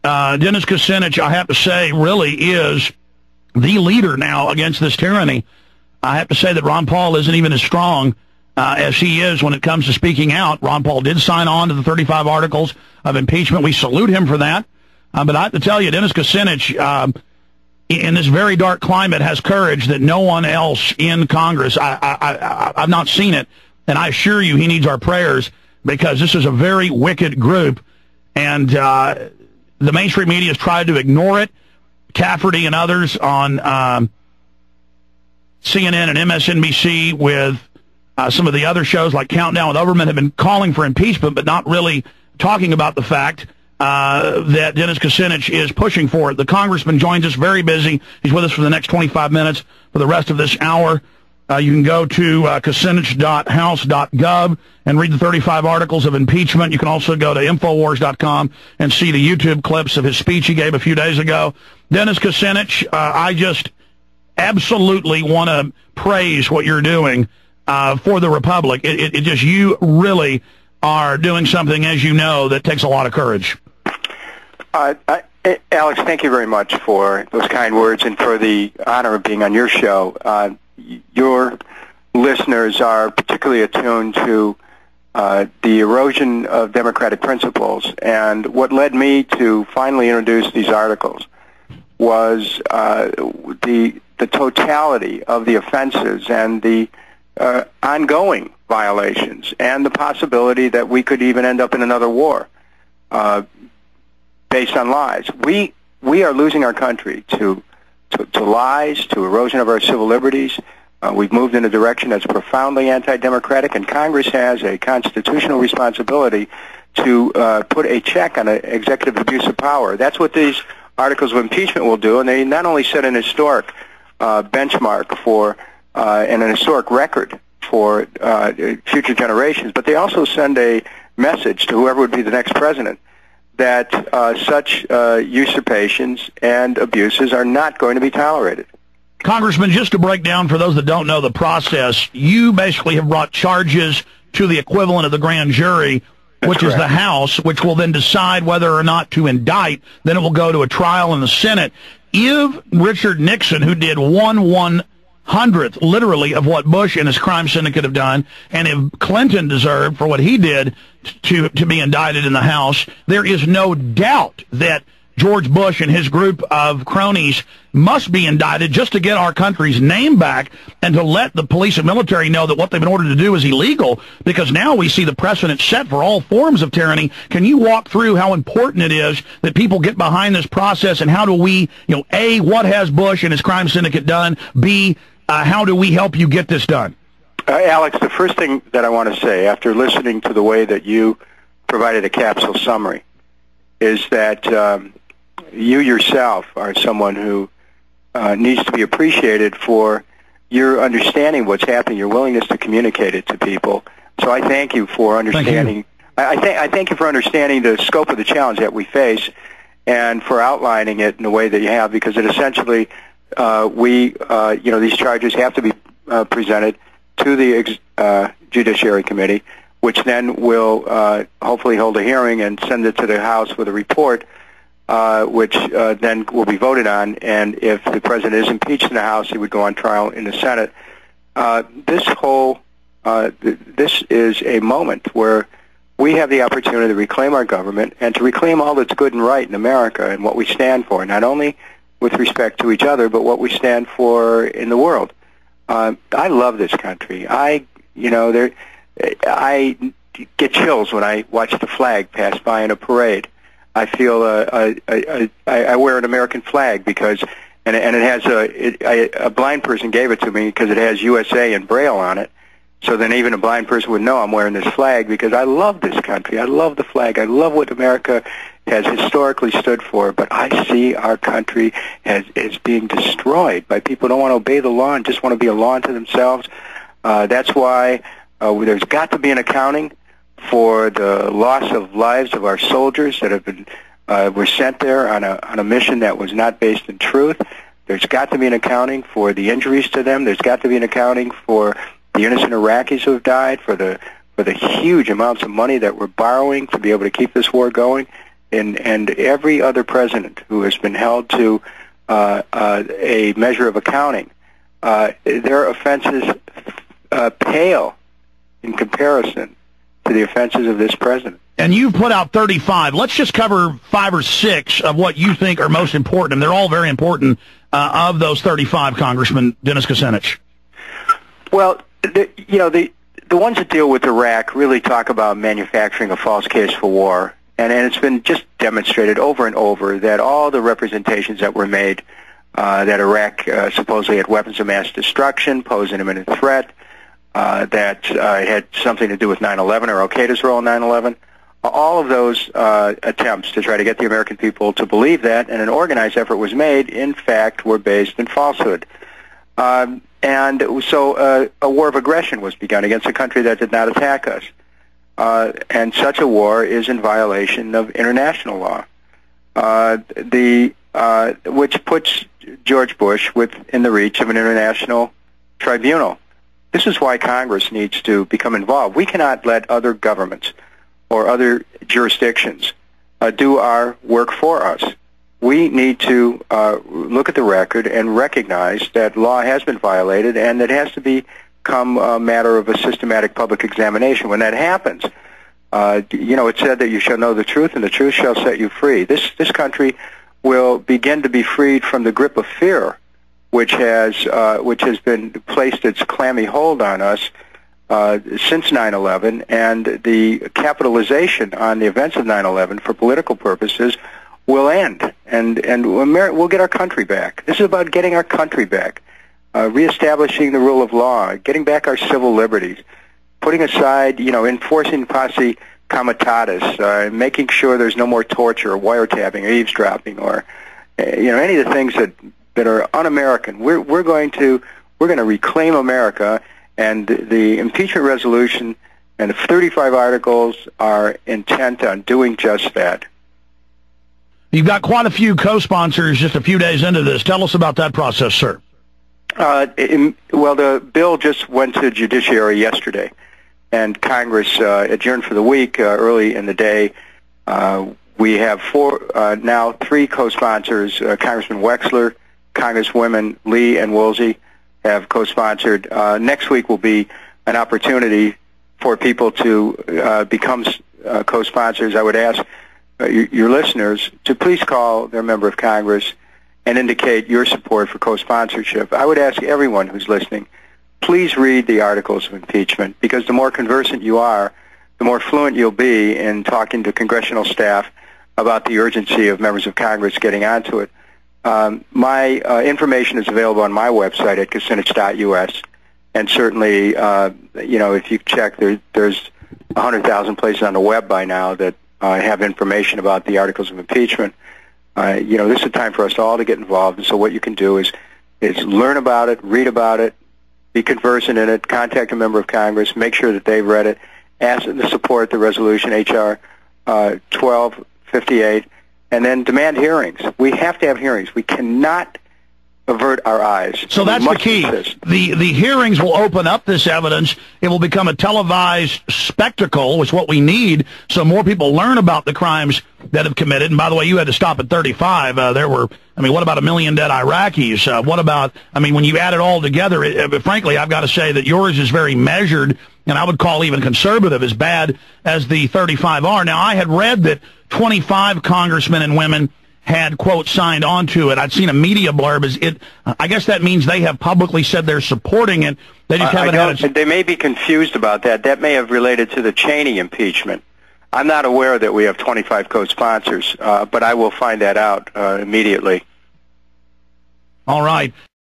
Dennis Kucinich, I have to say, really is the leader now against this tyranny. I have to say that Ron Paul isn't even as strong as he is when it comes to speaking out. Ron Paul did sign on to the 35 articles of impeachment. We salute him for that. But I have to tell you, Dennis Kucinich, in this very dark climate, has courage that no one else in Congress, I've not seen it, and I assure you he needs our prayers, because this is a very wicked group, and the mainstream media has tried to ignore it. Cafferty and others on CNN and MSNBC with some of the other shows like Countdown with Overman have been calling for impeachment, but not really talking about the fact that Dennis Kucinich is pushing for it. The congressman joins us, very busy. He's with us for the next 25 minutes. For the rest of this hour, you can go to kucinich.house.gov and read the 35 articles of impeachment. You can also go to Infowars.com and see the YouTube clips of his speech he gave a few days ago. Dennis Kucinich, I just absolutely want to praise what you're doing for the Republic. It just, you really are doing something, as you know, that takes a lot of courage. Alex, thank you very much for those kind words and for the honor of being on your show. Your listeners are particularly attuned to the erosion of democratic principles, and what led me to finally introduce these articles was the totality of the offenses and the ongoing violations, and the possibility that we could even end up in another war based on lies. We are losing our country to lies, to erosion of our civil liberties. We've moved in a direction that's profoundly anti-democratic, and Congress has a constitutional responsibility to put a check on executive abuse of power. That's what these articles of impeachment will do, and they not only set an historic benchmark for and an historic record for future generations, but they also send a message to whoever would be the next president that such usurpations and abuses are not going to be tolerated. Congressman, just to break down for those that don't know the process, you basically have brought charges to the equivalent of the grand jury, which is the House, which will then decide whether or not to indict. Then it will go to a trial in the Senate. If Richard Nixon, who did 1/100th, literally, of what Bush and his crime syndicate have done, and if Clinton deserved for what he did to be indicted in the House, there is no doubt that George Bush and his group of cronies must be indicted just to get our country's name back and to let the police and military know that what they've been ordered to do is illegal, because now we see the precedent set for all forms of tyranny. Can you walk through how important it is that people get behind this process, and how do we, A, what has Bush and his crime syndicate done? B, how do we help you get this done? Alex, the first thing that I want to say, after listening to the way that you provided a capsule summary, is that you yourself are someone who needs to be appreciated for your understanding what's happening, your willingness to communicate it to people. So I thank you for understanding. I thank you for understanding the scope of the challenge that we face, and for outlining it in the way that you have, because it essentially these charges have to be presented to the Judiciary Committee, which then will hopefully hold a hearing and send it to the House with a report, which then will be voted on. And if the president is impeached in the House, he would go on trial in the Senate. This is a moment where we have the opportunity to reclaim our government and to reclaim all that's good and right in America and what we stand for, not only with respect to each other, but what we stand for in the world. I love this country. I get chills when I watch the flag pass by in a parade. I feel I wear an American flag because, and it has a blind person gave it to me because it has USA in Braille on it. So then even a blind person would know I'm wearing this flag, because I love this country. I love the flag. I love what America has historically stood for. But I see our country as being destroyed by people who don't want to obey the law and just want to be a law unto themselves. That's why there's got to be an accounting for the loss of lives of our soldiers that have been were sent there on a mission that was not based in truth. There's got to be an accounting for the injuries to them. There's got to be an accounting for the innocent Iraqis who have died, for the huge amounts of money that we're borrowing to be able to keep this war going. and every other president who has been held to a measure of accounting, their offenses pale in comparison to the offenses of this president. And you've put out 35. Let's just cover 5 or 6 of what you think are most important, and they're all very important, of those 35, Congressman Dennis Kucinich. Well, the ones that deal with Iraq really talk about manufacturing a false case for war, and it's been just demonstrated over and over that all the representations that were made that Iraq supposedly had weapons of mass destruction, posed an imminent threat, that it had something to do with 9/11 or Al-Qaeda's role in 9/11, all of those attempts to try to get the American people to believe that, and an organized effort was made, in fact, were based in falsehood. And so a war of aggression was begun against a country that did not attack us. And such a war is in violation of international law, which puts George Bush within the reach of an international tribunal. This is why Congress needs to become involved. We cannot let other governments or other jurisdictions do our work for us. We need to look at the record and recognize that law has been violated, and it has to become a matter of a systematic public examination. When that happens, it's said that you shall know the truth, and the truth shall set you free. This country will begin to be freed from the grip of fear, which has been placed its clammy hold on us since 9/11, and the capitalization on the events of 9/11 for political purposes will end, and we'll get our country back. This is about getting our country back, reestablishing the rule of law, getting back our civil liberties, putting aside, enforcing posse comitatus, making sure there's no more torture or wiretapping or eavesdropping or any of the things that are un-American. We're going to reclaim America, and the impeachment resolution and the 35 articles are intent on doing just that. You've got quite a few co-sponsors just a few days into this. Tell us about that process, sir. Well, the bill just went to Judiciary yesterday, and Congress adjourned for the week early in the day. We have now 3 co-sponsors. Congressman Wexler, Congresswomen Lee and Woolsey have co-sponsored. Next week will be an opportunity for people to become co-sponsors. I would ask your listeners to please call their member of Congress and indicate your support for co-sponsorship. I would ask everyone who's listening, please read the articles of impeachment, because the more conversant you are, the more fluent you'll be in talking to congressional staff about the urgency of members of Congress getting onto it. My information is available on my website at kucinich.us, and certainly, if you check, there's 100,000 places on the web by now that have information about the articles of impeachment. This is a time for us all to get involved, and so what you can do is learn about it, read about it, be conversant in it, contact a member of Congress, make sure that they've read it, ask them to support the resolution, H.R. 1258, and then demand hearings. We have to have hearings. We cannot avert our eyes. So that's the key. The hearings will open up this evidence. It will become a televised spectacle, which is what we need, so more people learn about the crimes that have committed. And by the way, you had to stop at 35. There were, what about 1 million dead Iraqis? What about, when you add it all together, frankly, I've got to say that yours is very measured, and I would call even conservative, as bad as the 35 are. Now, I had read that 25 congressmen and women had, quote, signed on to it. I'd seen a media blurb. I guess that means they have publicly said they're supporting it. They just haven't They may be confused about that. That may have related to the Cheney impeachment. I'm not aware that we have 25 co-sponsors, but I will find that out immediately. All right.